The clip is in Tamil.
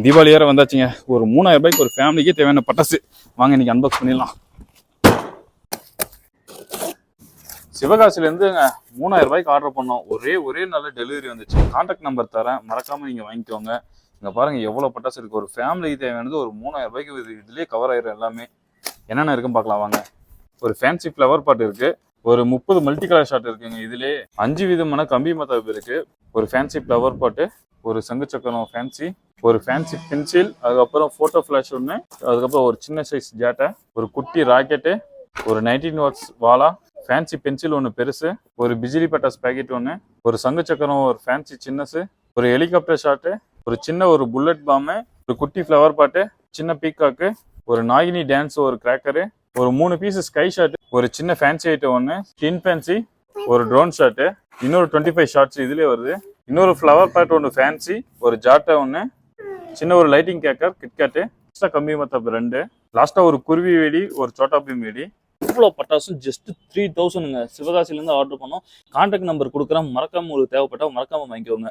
தீபாவளி வேற வந்தாச்சுங்க. ஒரு 3000 ரூபாய்க்கு ஒரு ஃபேமிலிக்கே தேவையான பட்டாசு வாங்க இன்னைக்கு அன்பாக்ஸ் பண்ணிடலாம். சிவகாசிலேருந்து 3000 ரூபாய்க்கு ஆர்டர் பண்ணோம். ஒரே நல்ல டெலிவரி வந்துச்சு. கான்டாக்ட் நம்பர் தரேன், மறக்காம நீங்க வாங்கிக்கோங்க. இங்க பாருங்க எவ்வளவு பட்டாசு இருக்கு. ஒரு ஃபேமிலிக்கு தேவையானது ஒரு 3000 ரூபாய்க்கு இதுலயே கவர் ஆயிரும். எல்லாமே என்னென்ன இருக்குன்னு பார்க்கலாம் வாங்க. ஒரு ஃபேன்சி ஃப்ளவர் பாட் இருக்கு. ஒரு 30 மல்டி கலர் ஷாட் இருக்குங்க. இதுலயே 5 விதமான கம்பி மத்தாப்பு இருக்கு. ஒரு ஃபேன்சி ஃப்ளவர் பாட்டு, ஒரு சங்கு சக்கரம் ஃபேன்சி, ஒரு ஃபேன்சி பென்சில், அதுக்கப்புறம் போட்டோ ஃபிளாஷ் ஒன்று, அதுக்கப்புறம் ஒரு சின்ன சைஸ் ஜாட்டை, ஒரு குட்டி ராக்கெட்டு, ஒரு 19 வாட்ஸ் வாலா, ஃபேன்சி பென்சில் ஒன்று பெருசு, ஒரு பிஜிலி பட்டாஸ் பேக்கெட் ஒன்று, ஒரு சங்கு சக்கரம், ஒரு ஃபேன்சி சின்னசு, ஒரு ஹெலிகாப்டர் ஷாட்டு, ஒரு சின்ன ஒரு புல்லட் பாம்பு, ஒரு குட்டி ஃப்ளவர் பாட்டு, சின்ன பீக்காக்கு, ஒரு நாகினி டான்ஸ், ஒரு கிராக்கரு, ஒரு 3 பீஸ் ஸ்கை ஷாட், ஒரு சின்ன ஃபேன்சி ஐட்டம் ஒன்று, டின் ஃபேன்சி, ஒரு ட்ரோன் ஷாட்டு, இன்னொரு 25 ஷார்ட்ஸ் இதுலேயே வருது, இன்னொரு ஃப்ளவர் பாட் ஒன்று ஃபேன்சி, ஒரு ஜாட்டை ஒன்று, சின்ன ஒரு லைட்டிங் கேக்கர் கிட்கேட்டு, எக்ஸ்ட்ரா கம்பி மத்தாப்பு 2, லாஸ்ட்டாக ஒரு குருவி வெடி, ஒரு சோட்டா பீம் வெடி. இவ்வளோ பட்டாசும் ஜஸ்ட் 3000ங்க. சிவகாசிலேருந்து ஆர்டர் பண்ணோம். கான்டாக்ட் நம்பர் கொடுக்குறேன், மறக்காம உங்களுக்கு தேவைப்பட்டா மறக்காம வாங்கிக்கோங்க.